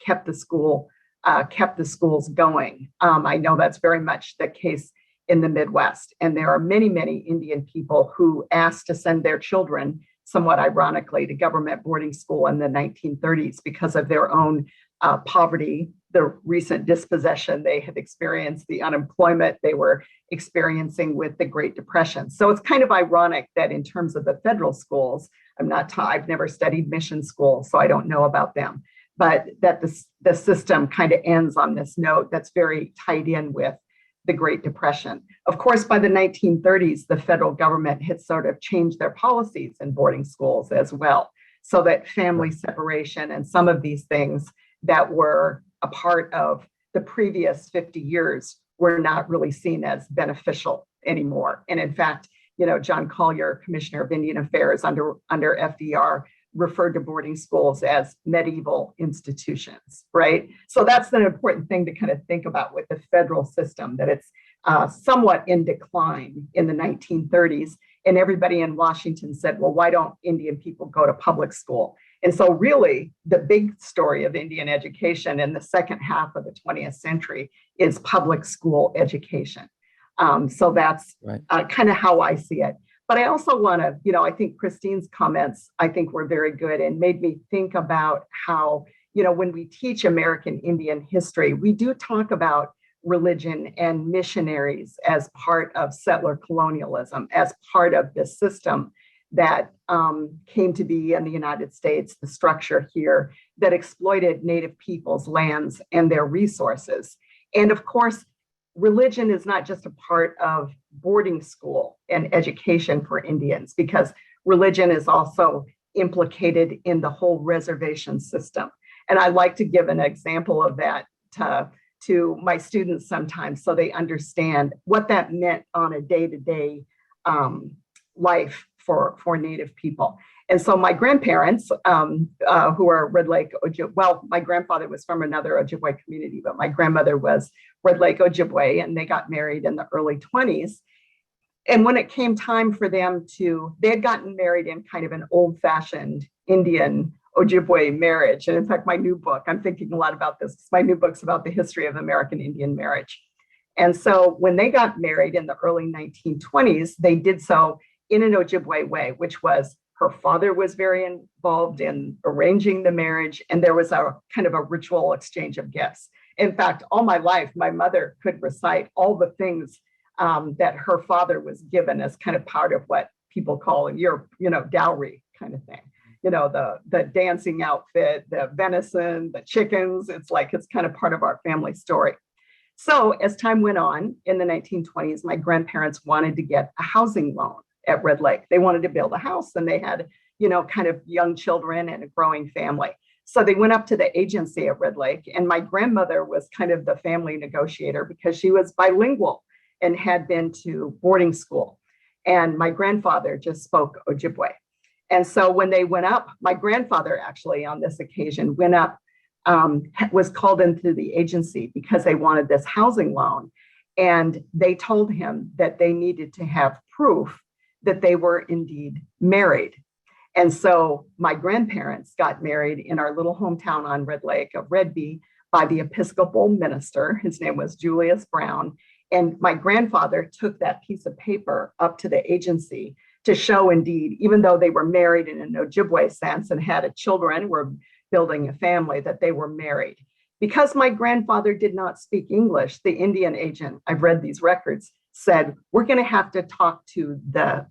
kept the schools going. I know that's very much the case in the Midwest. And there are many, many Indian people who asked to send their children, somewhat ironically, to government boarding school in the 1930s because of their own poverty, the recent dispossession they had experienced, the unemployment they were experiencing with the Great Depression. So it's kind of ironic that in terms of the federal schools, I've never studied mission schools, so I don't know about them, but that the system kind of ends on this note that's very tied in with the Great Depression. Of course, by the 1930s, the federal government had sort of changed their policies in boarding schools as well, so that family separation and some of these things that were a part of the previous 50 years were not really seen as beneficial anymore. And in fact, John Collier, Commissioner of Indian Affairs under FDR, referred to boarding schools as medieval institutions, right? So that's an important thing to kind of think about with the federal system, that it's somewhat in decline in the 1930s. And everybody in Washington said, well, why don't Indian people go to public school? And so really the big story of Indian education in the second half of the 20th century is public school education. So that's kind of how I see it. But I also want to, I think Christine's comments, I think were very good and made me think about how, when we teach American Indian history, we do talk about religion and missionaries as part of settler colonialism, as part of this system that came to be in the United States, the structure here that exploited Native peoples' lands and their resources. And of course, religion is not just a part of boarding school and education for Indians, because religion is also implicated in the whole reservation system. And I like to give an example of that to my students sometimes so they understand what that meant on a day-to-day life for Native people. And so my grandparents, who are Red Lake Ojibwe, well, my grandfather was from another Ojibwe community, but my grandmother was Red Lake Ojibwe, and they got married in the early 20s. And when it came time for them they had gotten married in kind of an old-fashioned Indian Ojibwe marriage. And in fact, my new book, I'm thinking a lot about this, my new book's about the history of American Indian marriage. And so when they got married in the early 1920s, they did so in an Ojibwe way, which was her father was very involved in arranging the marriage, and there was a kind of a ritual exchange of gifts. In fact, all my life, my mother could recite all the things that her father was given as kind of part of what people call dowry kind of thing. The dancing outfit, the venison, the chickens, it's kind of part of our family story. So as time went on in the 1920s, my grandparents wanted to get a housing loan at Red Lake. They wanted to build a house, and they had, kind of young children and a growing family. So they went up to the agency at Red Lake, and my grandmother was kind of the family negotiator because she was bilingual and had been to boarding school. And my grandfather just spoke Ojibwe. And so when they went up, my grandfather actually on this occasion went up, was called into the agency because they wanted this housing loan. And they told him that they needed to have proof that they were indeed married. And so my grandparents got married in our little hometown on Red Lake of Redby by the Episcopal minister. His name was Julius Brown. And my grandfather took that piece of paper up to the agency to show indeed, even though they were married in an Ojibwe sense and had children, were building a family, that they were married. Because my grandfather did not speak English, the Indian agent, I've read these records, said, we're going to have to talk to the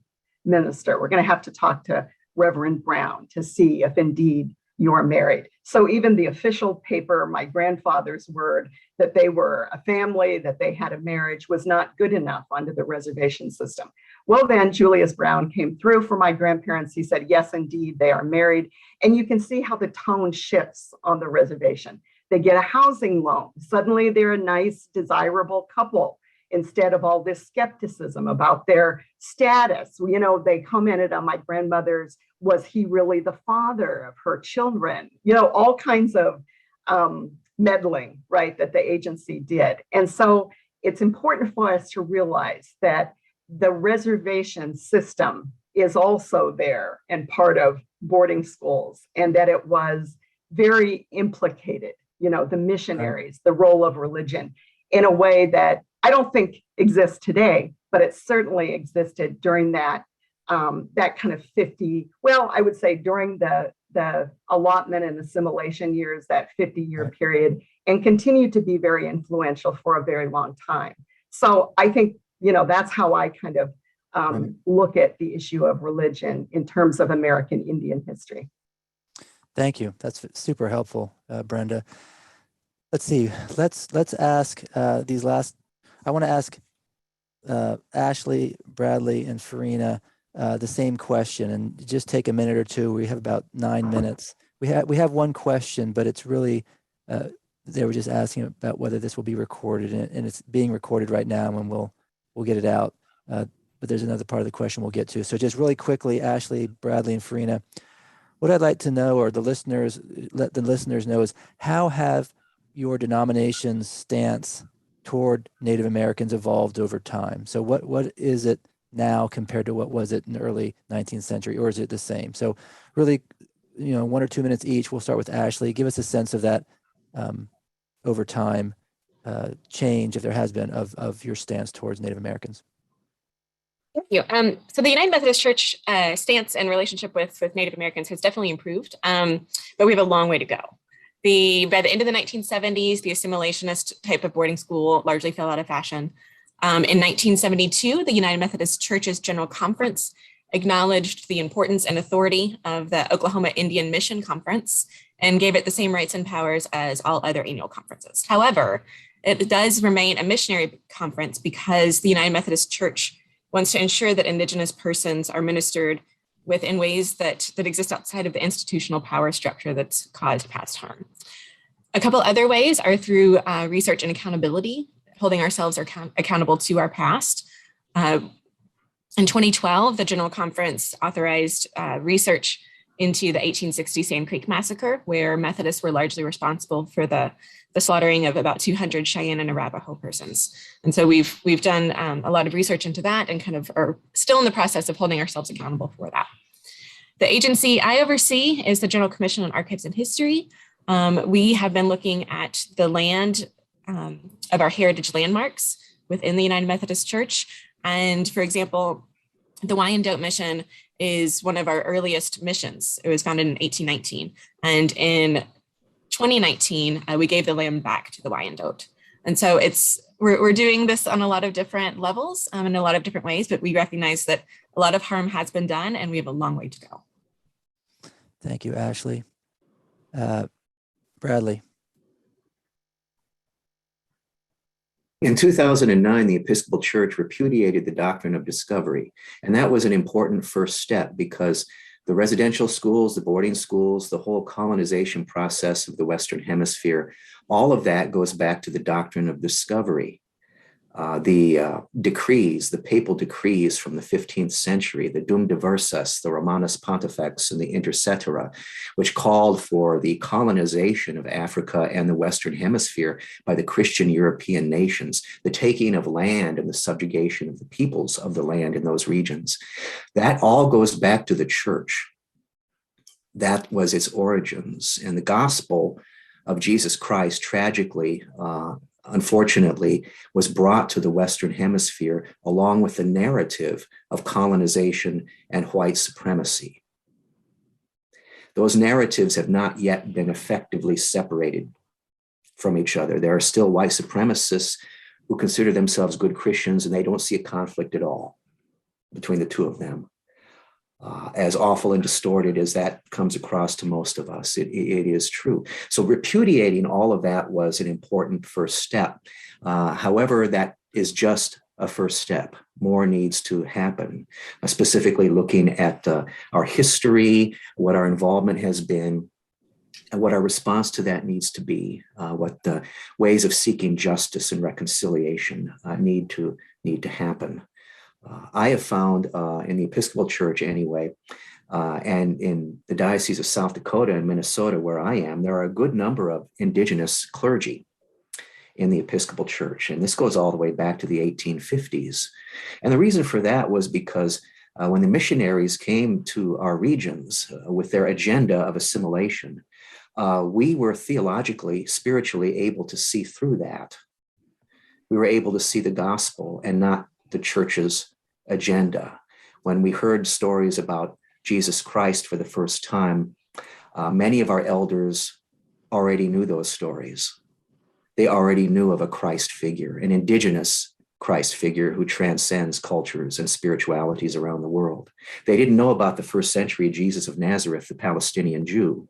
minister. We're going to have to talk to Reverend Brown to see if indeed you are married. So even the official paper, my grandfather's word, that they were a family, that they had a marriage, was not good enough under the reservation system. Well, then Julius Brown came through for my grandparents. He said, yes, indeed, they are married. And you can see how the tone shifts on the reservation. They get a housing loan. Suddenly they're a nice, desirable couple instead of all this skepticism about their status. You know, they commented on my grandmother's, was he really the father of her children? You know, all kinds of meddling, right, that the agency did. And so it's important for us to realize that the reservation system is also there and part of boarding schools, and that it was very implicated, you know, the missionaries, the role of religion, in a way that I don't think exists today, but it certainly existed during that that kind of 50, well, I would say during the allotment and assimilation years, that 50-year period, and continued to be very influential for a very long time. So I think, you know, that's how I kind of look at the issue of religion in terms of American Indian history. Thank you. That's super helpful, Brenda. Let's see. Let's ask these last. I want to ask Ashley, Bradley, and Farina the same question, and just take a minute or two. We have about 9 minutes. We have one question, but it's really they were just asking about whether this will be recorded, and it's being recorded right now, and we'll get it out. But there's another part of the question we'll get to. So just really quickly, Ashley, Bradley, and Farina, what I'd like to know, or let the listeners know, is how have your denomination's stance toward Native Americans evolved over time? So what is it now compared to what was it in the early 19th century, or is it the same? So really, 1 or 2 minutes each. We'll start with Ashley. Give us a sense of that over time change, if there has been, of your stance towards Native Americans. Thank you. So the United Methodist Church stance and relationship with Native Americans has definitely improved, but we have a long way to go. By the end of the 1970s, the assimilationist type of boarding school largely fell out of fashion. In 1972, the United Methodist Church's General Conference acknowledged the importance and authority of the Oklahoma Indian Mission Conference and gave it the same rights and powers as all other annual conferences. However, it does remain a missionary conference because the United Methodist Church wants to ensure that Indigenous persons are ministered with in ways that exist outside of the institutional power structure that's caused past harm. A couple other ways are through research and accountability, holding ourselves accountable to our past. In 2012, the General Conference authorized research into the 1860 Sand Creek Massacre, where Methodists were largely responsible for the slaughtering of about 200 Cheyenne and Arapaho persons. And so we've done a lot of research into that and kind of are still in the process of holding ourselves accountable for that. The agency I oversee is the General Commission on Archives and History. We have been looking at the land of our heritage landmarks within the United Methodist Church. And for example, the Wyandotte Mission is one of our earliest missions. It was founded in 1819. And in 2019, we gave the land back to the Wyandotte. And so we're doing this on a lot of different levels in a lot of different ways, but we recognize that a lot of harm has been done and we have a long way to go. Thank you, Ashley. Bradley. In 2009, the Episcopal Church repudiated the doctrine of discovery. And that was an important first step because the residential schools, the boarding schools, the whole colonization process of the Western Hemisphere, all of that goes back to the doctrine of discovery. The decrees, the papal decrees from the 15th century, the Dum Diversas, the Romanus Pontifex, and the Inter Cetera, which called for the colonization of Africa and the Western Hemisphere by the Christian European nations, the taking of land and the subjugation of the peoples of the land in those regions. That all goes back to the church. That was its origins. And the gospel of Jesus Christ, tragically, unfortunately, was brought to the Western Hemisphere along with the narrative of colonization and white supremacy. Those narratives have not yet been effectively separated from each other. There are still white supremacists who consider themselves good Christians, and they don't see a conflict at all between the two of them. As awful and distorted as that comes across to most of us, it is true. So repudiating all of that was an important first step. However, that is just a first step. More needs to happen, specifically looking at our history, what our involvement has been, and what our response to that needs to be, what the ways of seeking justice and reconciliation need to happen. I have found in the Episcopal Church anyway, and in the Diocese of South Dakota and Minnesota, where I am, there are a good number of Indigenous clergy in the Episcopal Church. And this goes all the way back to the 1850s. And the reason for that was because when the missionaries came to our regions with their agenda of assimilation, we were theologically, spiritually able to see through that. We were able to see the gospel and not the church's agenda. When we heard stories about Jesus Christ for the first time, many of our elders already knew those stories. They already knew of a Christ figure, an indigenous Christ figure who transcends cultures and spiritualities around the world. They didn't know about the first century Jesus of Nazareth, the Palestinian Jew,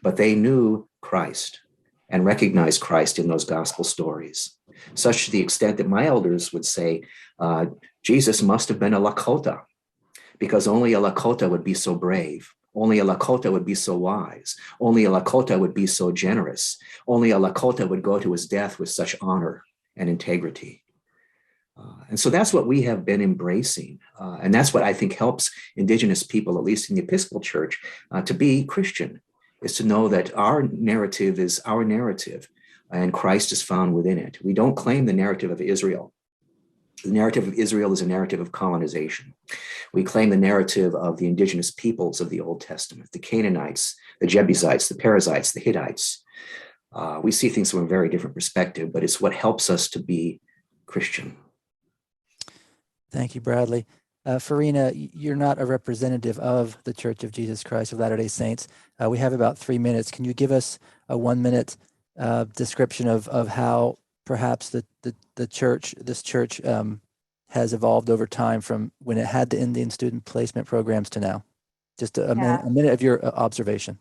but they knew Christ and recognized Christ in those gospel stories, such to the extent that my elders would say, Jesus must have been a Lakota, because only a Lakota would be so brave. Only a Lakota would be so wise. Only a Lakota would be so generous. Only a Lakota would go to his death with such honor and integrity. And so that's what we have been embracing. And that's what I think helps Indigenous people, at least in the Episcopal Church, to be Christian, is to know that our narrative is our narrative and Christ is found within it. We don't claim the narrative of Israel. The narrative of Israel is a narrative of colonization. We claim the narrative of the indigenous peoples of the Old Testament, the Canaanites, the Jebusites, the Perizzites, the Hittites. We see things from a very different perspective, but it's what helps us to be Christian. Thank you, Bradley. Farina, you're not a representative of the Church of Jesus Christ of Latter-day Saints. We have about 3 minutes. Can you give us a 1 minute description of how perhaps this church has evolved over time from when it had the Indian student placement programs to now? Just a minute of your observation.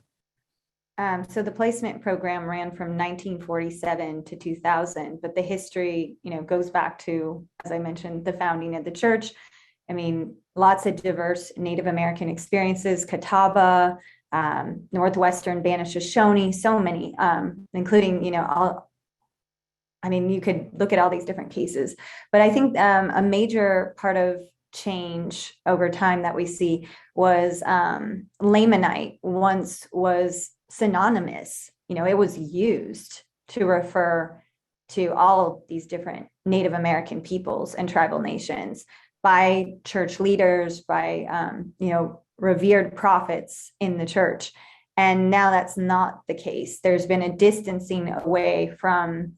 So the placement program ran from 1947 to 2000, but the history, goes back to, as I mentioned, the founding of the church. I mean, lots of diverse Native American experiences, Catawba, Northwestern Banishes, Shawnee, so many, including, you could look at all these different cases. But I think a major part of change over time that we see was Lamanite once was synonymous. It was used to refer to all of these different Native American peoples and tribal nations by church leaders, by, revered prophets in the church. And now that's not the case. There's been a distancing away from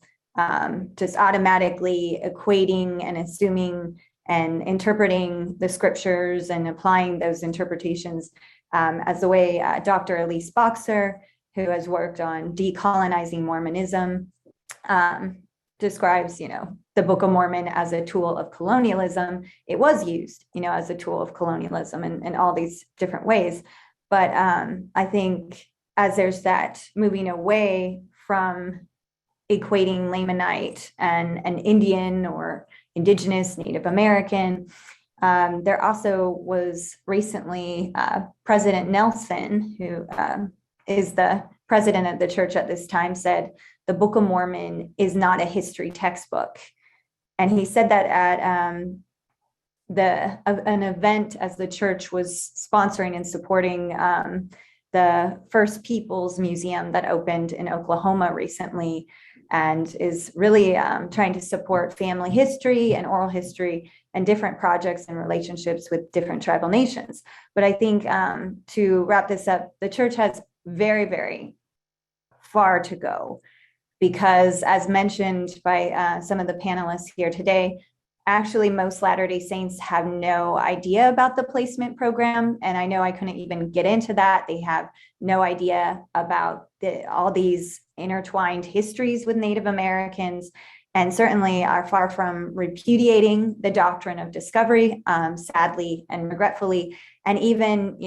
just automatically equating and assuming and interpreting the scriptures and applying those interpretations as the way Dr. Elise Boxer, who has worked on decolonizing Mormonism, describes, the Book of Mormon as a tool of colonialism. It was used, as a tool of colonialism in all these different ways. But I think as there's that moving away from equating Lamanite and an Indian or Indigenous, Native American, there also was recently President Nelson, who is the president of the church at this time, said the Book of Mormon is not a history textbook. And he said that at an event as the church was sponsoring and supporting the First Peoples Museum that opened in Oklahoma recently, and is really trying to support family history and oral history and different projects and relationships with different tribal nations. But I think to wrap this up, the church has very, very far to go, because as mentioned by some of the panelists here today, actually most Latter-day Saints have no idea about the placement program. And I know I couldn't even get into that. They have no idea about all these intertwined histories with Native Americans. and certainly are far from repudiating the doctrine of discovery, sadly and regretfully, and even,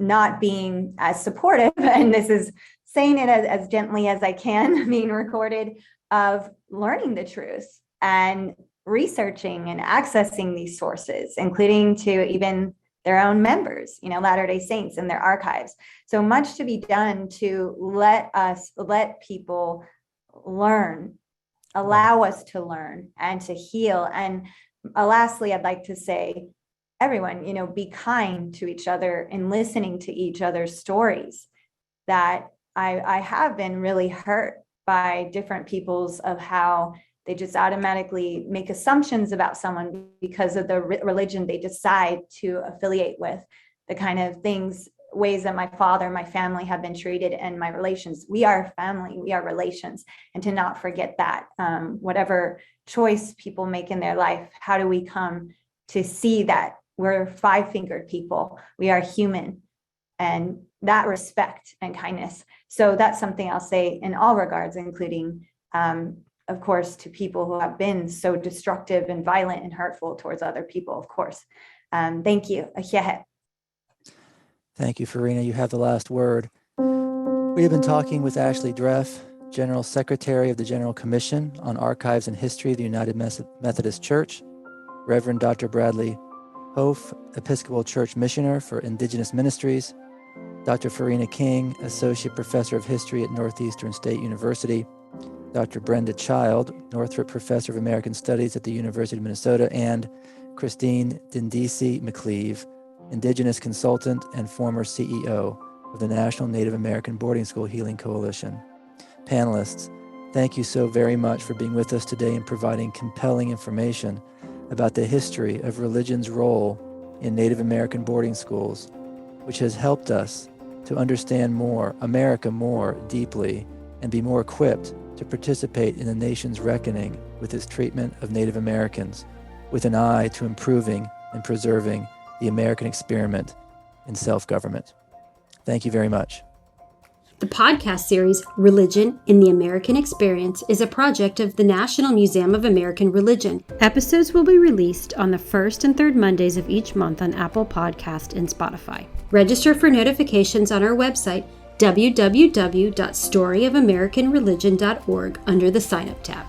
not being as supportive, and this is saying it as gently as I can, being recorded, of learning the truth and researching and accessing these sources, including to even their own members, Latter-day Saints and their archives. So much to be done to let people learn, allow us to learn and to heal. And lastly, I'd like to say, everyone, be kind to each other in listening to each other's stories. That I have been really hurt by different peoples of how they just automatically make assumptions about someone because of the religion they decide to affiliate with, the kind of ways that my father, my family have been treated, and my relations. We are family, we are relations, and to not forget that. Whatever choice people make in their life, how do we come to see that we're five-fingered people, we are human, and that respect and kindness. So that's something I'll say in all regards, including, of course, to people who have been so destructive and violent and hurtful towards other people, of course. Thank you. Thank you, Farina. You have the last word. We have been talking with Ashley Dreff, General Secretary of the General Commission on Archives and History of the United Methodist Church, Reverend Dr. Bradley Hof, Episcopal Church Missioner for Indigenous Ministries, Dr. Farina King, Associate Professor of History at Northeastern State University, Dr. Brenda Child, Northrop Professor of American Studies at the University of Minnesota, and Christine Dindisi McCleve, Indigenous Consultant and former CEO of the National Native American Boarding School Healing Coalition. Panelists, thank you so very much for being with us today and providing compelling information about the history of religion's role in Native American boarding schools, which has helped us to understand America more deeply and be more equipped to participate in the nation's reckoning with its treatment of Native Americans, with an eye to improving and preserving the American experiment in self-government. Thank you very much. The podcast series, Religion in the American Experience, is a project of the National Museum of American Religion. Episodes will be released on the first and third Mondays of each month on Apple Podcast and Spotify. Register for notifications on our website, www.storyofamericanreligion.org, under the Sign Up tab.